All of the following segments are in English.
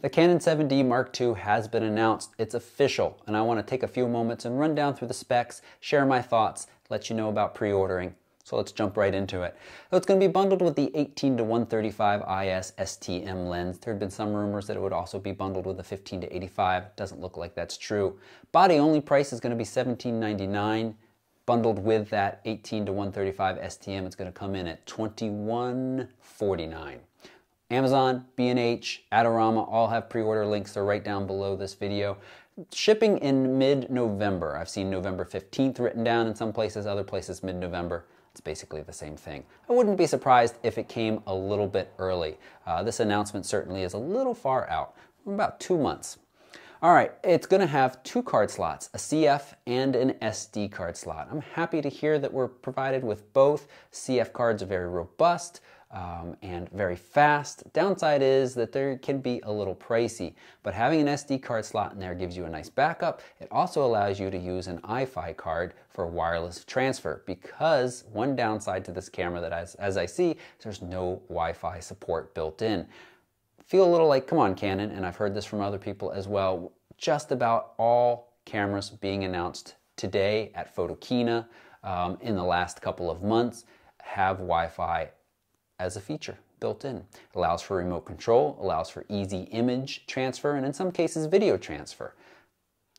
The Canon 7D Mark II has been announced. It's official, and I want to take a few moments and run down through the specs, share my thoughts, let you know about pre-ordering. So let's jump right into it. So it's going to be bundled with the 18-135 IS STM lens. There had been some rumors that it would also be bundled with the 15-85. Doesn't look like that's true. Body only price is going to be $17.99. Bundled with that 18-135 STM, it's going to come in at $21.49. Amazon, B&H, Adorama all have pre-order links. They're right down below this video. Shipping in mid-November. I've seen November 15th written down in some places, other places mid-November. It's basically the same thing. I wouldn't be surprised if it came a little bit early. This announcement certainly is a little far out, about 2 months. All right, it's going to have 2 card slots, a CF and an SD card slot. I'm happy to hear that we're provided with both. CF cards are very robust and very fast. Downside is that they can be a little pricey, but having an SD card slot in there gives you a nice backup. It also allows you to use an iFi card for wireless transfer, because one downside to this camera that as I see, there's no Wi-Fi support built in. Feel a little like, come on Canon, and I've heard this from other people as well, just about all cameras being announced today at Photokina in the last couple of months have Wi-Fi as a feature built in. It allows for remote control, allows for easy image transfer, and in some cases video transfer.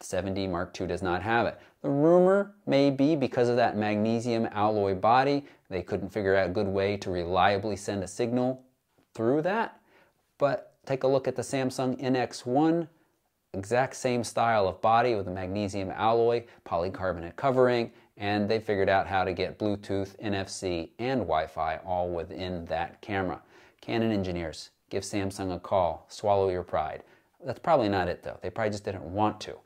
The 7D Mark II does not have it. The rumor may be because of that magnesium alloy body, they couldn't figure out a good way to reliably send a signal through that. But take a look at the Samsung NX1, exact same style of body with a magnesium alloy, polycarbonate covering, and they figured out how to get Bluetooth, NFC, and Wi-Fi all within that camera. Canon engineers, give Samsung a call, swallow your pride. That's probably not it though, they probably just didn't want to.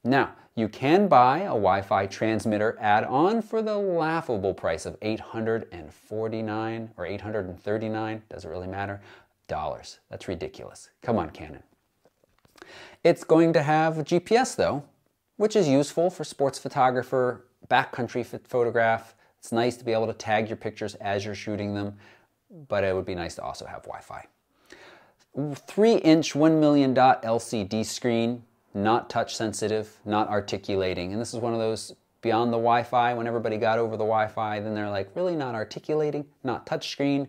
Now, you can buy a Wi-Fi transmitter add-on for the laughable price of $849 or $839, doesn't really matter, dollars. That's ridiculous. Come on, Canon. It's going to have GPS though, which is useful for sports photographer, backcountry photograph. It's nice to be able to tag your pictures as you're shooting them, but it would be nice to also have Wi-Fi. 3-inch 1 million dot LCD screen, not touch sensitive, not articulating. And this is one of those beyond the Wi-Fi, when everybody got over the Wi-Fi, then they're like, really not articulating, not touch screen.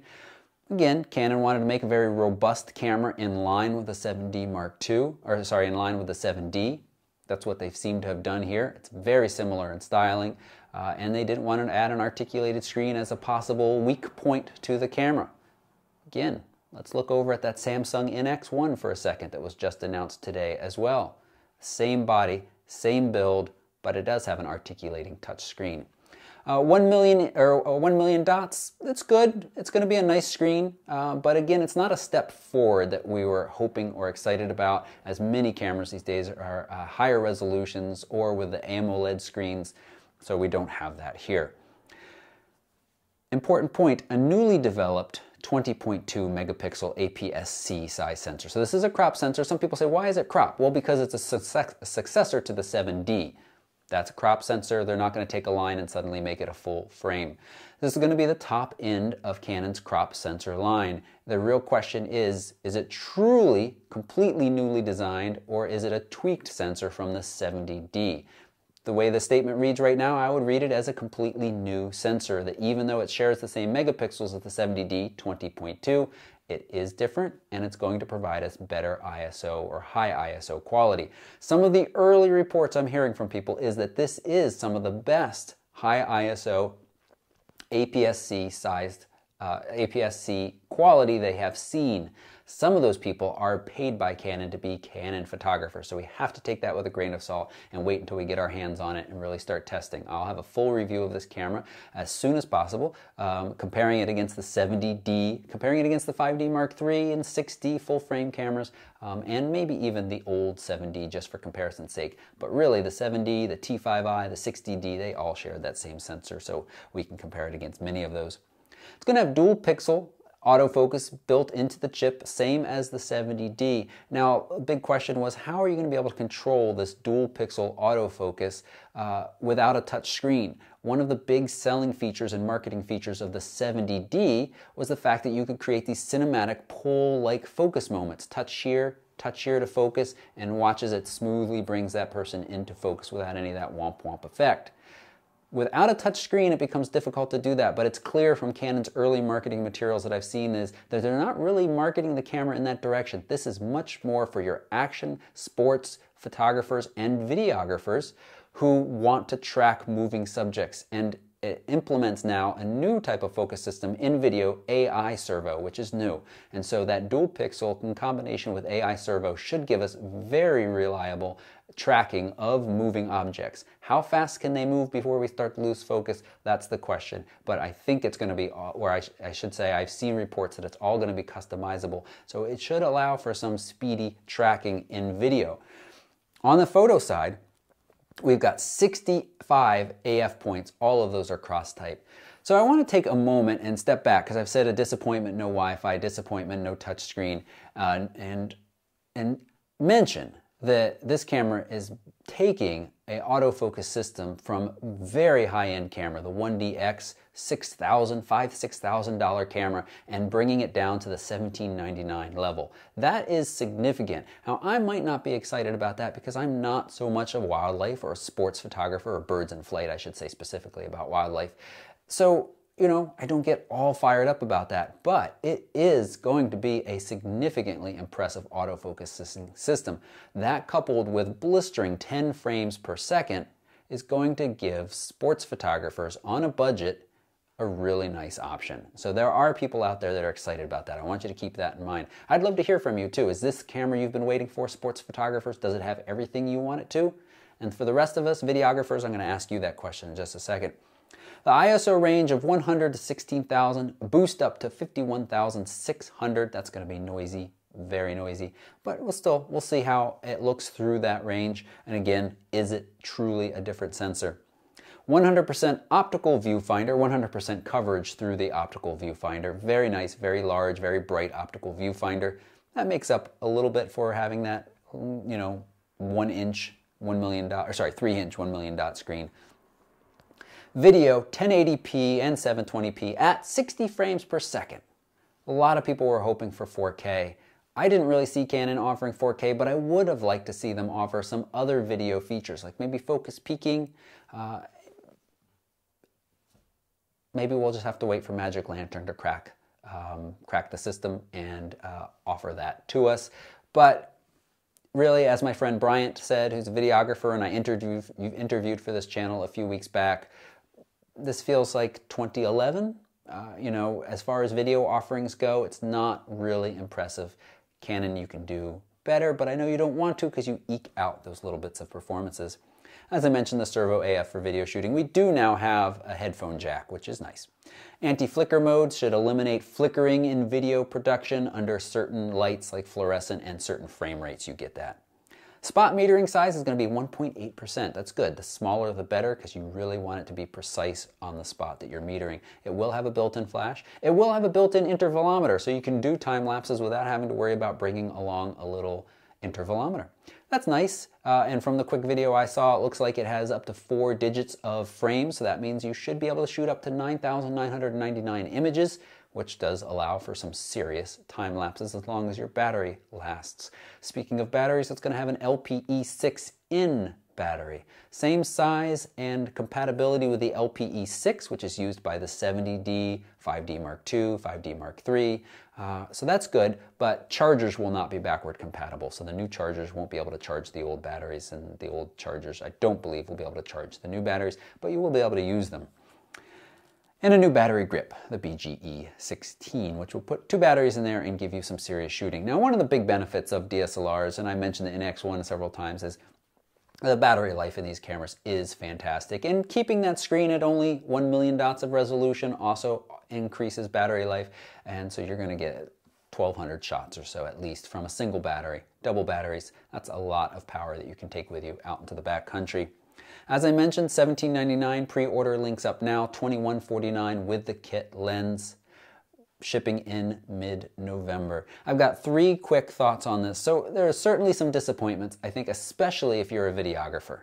Again, Canon wanted to make a very robust camera in line with the 7D Mark II, or sorry, in line with the 7D. That's what they seem to have done here. It's very similar in styling, and they didn't want to add an articulated screen as a possible weak point to the camera. Again, let's look over at that Samsung NX1 for a second that was just announced today as well. Same body, same build, but it does have an articulating touch screen. 1 million dots, it's good. It's going to be a nice screen, but again, it's not a step forward that we were hoping or excited about, as many cameras these days are higher resolutions or with the AMOLED screens, so we don't have that here. Important point, a newly developed 20.2 megapixel APS-C size sensor. So this is a crop sensor. Some people say, why is it crop? Well, because it's a successor to the 7D. That's a crop sensor. They're not going to take a line and suddenly make it a full frame. This is going to be the top end of Canon's crop sensor line. The real question is it truly completely newly designed, or is it a tweaked sensor from the 70D? The way the statement reads right now, I would read it as a completely new sensor, that even though it shares the same megapixels as the 70D 20.2, it is different, and it's going to provide us better ISO or high ISO quality. Some of the early reports I'm hearing from people is that this is some of the best high ISO APS-C sized APS-C quality they have seen. Some of those people are paid by Canon to be Canon photographers, so we have to take that with a grain of salt and wait until we get our hands on it and really start testing. I'll have a full review of this camera as soon as possible, comparing it against the 70D, comparing it against the 5D Mark III and 6D full frame cameras, and maybe even the old 7D just for comparison's sake. But really the 7D, the T5i, the 6DD, they all share that same sensor, so we can compare it against many of those. It's going to have dual pixel autofocus built into the chip, same as the 70D. Now, a big question was, how are you going to be able to control this dual pixel autofocus without a touch screen? One of the big selling features and marketing features of the 70D was the fact that you could create these cinematic pull-like focus moments. Touch here, touchier to focus, and watch as it smoothly brings that person into focus without any of that womp womp effect. Without a touch screen, it becomes difficult to do that, but it's clear from Canon's early marketing materials that I've seen is that they're not really marketing the camera in that direction. This is much more for your action, sports, photographers, and videographers who want to track moving subjects. And it implements now a new type of focus system in video, AI Servo, which is new. And so that dual pixel in combination with AI Servo should give us very reliable tracking of moving objects. How fast can they move before we start to lose focus? That's the question. But I think it's going to be, or I should say I've seen reports that it's all going to be customizable. So it should allow for some speedy tracking in video. On the photo side, we've got 65 AF points. All of those are cross-type. So I want to take a moment and step back because I've said a disappointment, no Wi-Fi, disappointment, no touchscreen, and mention that this camera is taking an autofocus system from very high-end camera, the 1DX $6,000 camera, and bringing it down to the $1,799 level. That is significant. Now, I might not be excited about that because I'm not so much a wildlife or a sports photographer, or birds in flight, I should say specifically about wildlife. So, you know, I don't get all fired up about that, but it is going to be a significantly impressive autofocus system. That, coupled with blistering 10 frames per second, is going to give sports photographers on a budget a really nice option. So there are people out there that are excited about that. I want you to keep that in mind. I'd love to hear from you too. Is this camera you've been waiting for, sports photographers? Does it have everything you want it to? And for the rest of us, videographers, I'm going to ask you that question in just a second. The ISO range of 100 to 16,000, boost up to 51,600. That's going to be noisy, very noisy, but we'll see how it looks through that range. And again, is it truly a different sensor? 100% optical viewfinder, 100% coverage through the optical viewfinder. Very nice, very large, very bright optical viewfinder. That makes up a little bit for having that, you know, 3 inch, $1 million dot screen. Video 1080p and 720p at 60 frames per second. A lot of people were hoping for 4K. I didn't really see Canon offering 4K, but I would have liked to see them offer some other video features, like maybe focus peaking. Maybe we'll just have to wait for Magic Lantern to crack the system and offer that to us. But really, as my friend Bryant said, who's a videographer and you've interviewed for this channel a few weeks back, this feels like 2011. You know, as far as video offerings go, it's not really impressive. Canon, you can do better, but I know you don't want to because you eke out those little bits of performances. As I mentioned, the Servo AF for video shooting, we do now have a headphone jack, which is nice. Anti-flicker mode should eliminate flickering in video production under certain lights like fluorescent and certain frame rates. You get that. Spot metering size is going to be 1.8%. That's good. The smaller the better because you really want it to be precise on the spot that you're metering. It will have a built-in flash. It will have a built-in intervalometer, so you can do time lapses without having to worry about bringing along a little intervalometer. That's nice, and from the quick video I saw, it looks like it has up to 4 digits of frames, so that means you should be able to shoot up to 9,999 images, which does allow for some serious time lapses as long as your battery lasts. Speaking of batteries, it's going to have an LPE6N battery. Same size and compatibility with the LPE6, which is used by the 70D, 5D Mark II, 5D Mark III. So that's good, but chargers will not be backward compatible. So the new chargers won't be able to charge the old batteries, and the old chargers, I don't believe, will be able to charge the new batteries, but you will be able to use them. And a new battery grip, the BGE16, which will put 2 batteries in there and give you some serious shooting. Now, one of the big benefits of DSLRs, and I mentioned the NX1 several times, is the battery life in these cameras is fantastic. And keeping that screen at only 1 million dots of resolution also increases battery life. And so you're going to get 1,200 shots or so at least from a single battery. Double batteries, that's a lot of power that you can take with you out into the backcountry. As I mentioned, $17.99, pre-order links up now, $21.49 with the kit lens, shipping in mid-November. I've got 3 quick thoughts on this. So there are certainly some disappointments, I think, especially if you're a videographer,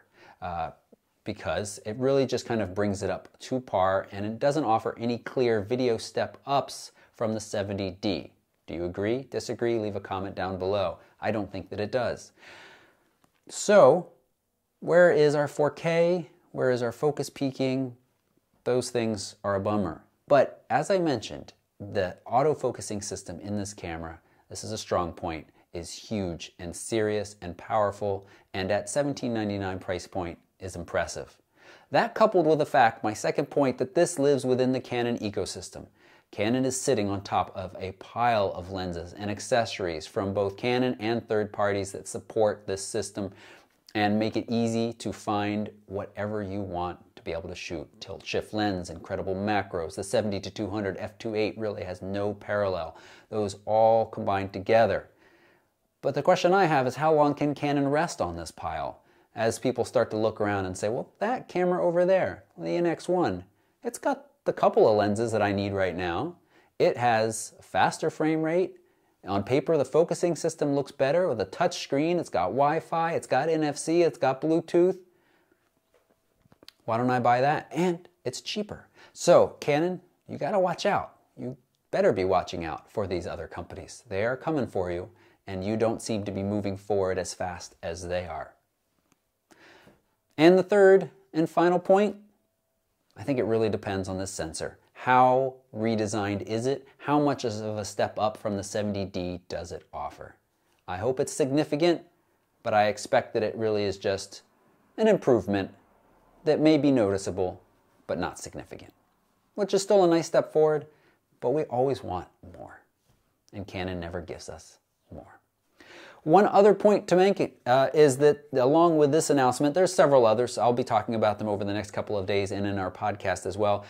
because it really just kind of brings it up to par, and it doesn't offer any clear video step-ups from the 70D. Do you agree? Disagree? Leave a comment down below. I don't think that it does. So, where is our 4K? Where is our focus peaking? Those things are a bummer. But as I mentioned, the autofocusing system in this camera, this is a strong point, is huge and serious and powerful, and at $17.99 price point is impressive. That coupled with the fact, my second point, that this lives within the Canon ecosystem. Canon is sitting on top of a pile of lenses and accessories from both Canon and third parties that support this system and make it easy to find whatever you want to be able to shoot. Tilt shift lens, incredible macros, the 70-200 f2.8 really has no parallel. Those all combined together. But the question I have is, how long can Canon rest on this pile? As people start to look around and say, well, that camera over there, the NX1, it's got the couple of lenses that I need right now. It has a faster frame rate. On paper, the focusing system looks better with a touch screen. It's got Wi-Fi, it's got NFC, it's got Bluetooth. Why don't I buy that? And it's cheaper. So Canon, you gotta watch out. You better be watching out for these other companies. They are coming for you, and you don't seem to be moving forward as fast as they are. And the third and final point, I think it really depends on this sensor. How redesigned is it? How much of a step up from the 70D does it offer? I hope it's significant, but I expect that it really is just an improvement that may be noticeable, but not significant. Which is still a nice step forward, but we always want more. And Canon never gives us more. One other point to make is that along with this announcement, there's several others. I'll be talking about them over the next couple of days and in our podcast as well,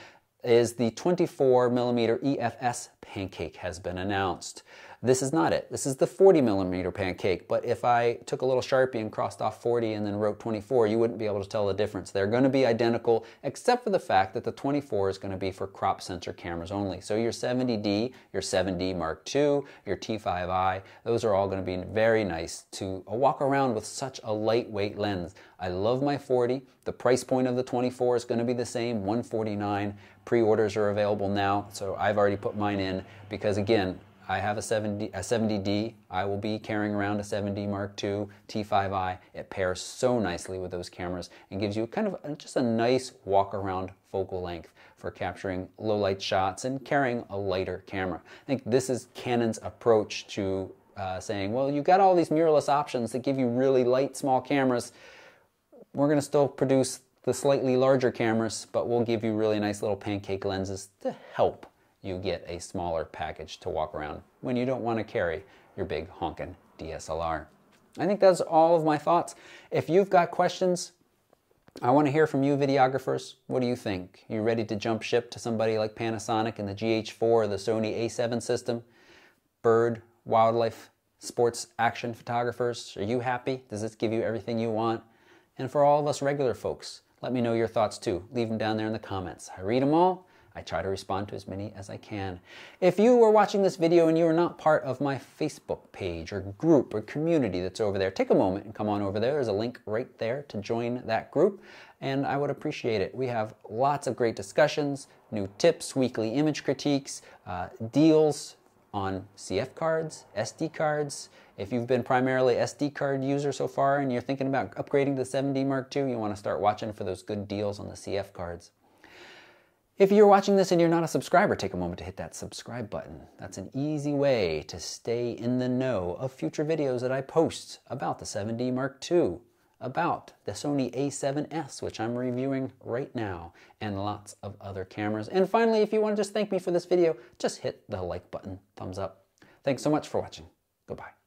is the 24mm EFS Pancake has been announced. This is not it. This is the 40mm Pancake, but if I took a little Sharpie and crossed off 40 and then wrote 24, you wouldn't be able to tell the difference. They're going to be identical, except for the fact that the 24 is going to be for crop sensor cameras only. So your 70D, your 7D Mark II, your T5i, those are all going to be very nice to walk around with such a lightweight lens. I love my 40. The price point of the 24 is going to be the same, $149. Pre-orders are available now, so I've already put mine in because, again, I have a 70D. I will be carrying around a 70D Mark II T5i. It pairs so nicely with those cameras and gives you kind of just a nice walk-around focal length for capturing low-light shots and carrying a lighter camera. I think this is Canon's approach to saying, well, you've got all these mirrorless options that give you really light, small cameras. We're going to still produce the slightly larger cameras, but we'll give you really nice little pancake lenses to help you get a smaller package to walk around when you don't want to carry your big honkin' DSLR. I think that's all of my thoughts. If you've got questions, I want to hear from you videographers. What do you think? You ready to jump ship to somebody like Panasonic and the GH4 or the Sony A7 system? Bird, wildlife, sports, action photographers, are you happy? Does this give you everything you want? And for all of us regular folks, let me know your thoughts too. Leave them down there in the comments. I read them all. I try to respond to as many as I can. If you are watching this video and you are not part of my Facebook page or group or community that's over there, take a moment and come on over there. There's a link right there to join that group, and I would appreciate it. We have lots of great discussions, new tips, weekly image critiques, deals on CF cards, SD cards. If you've been primarily SD card user so far and you're thinking about upgrading to the 7D Mark II, you want to start watching for those good deals on the CF cards. If you're watching this and you're not a subscriber, take a moment to hit that subscribe button. That's an easy way to stay in the know of future videos that I post about the 7D Mark II, about the Sony A7S, which I'm reviewing right now, and lots of other cameras. And finally, if you want to just thank me for this video, just hit the like button, thumbs up. Thanks so much for watching. Goodbye.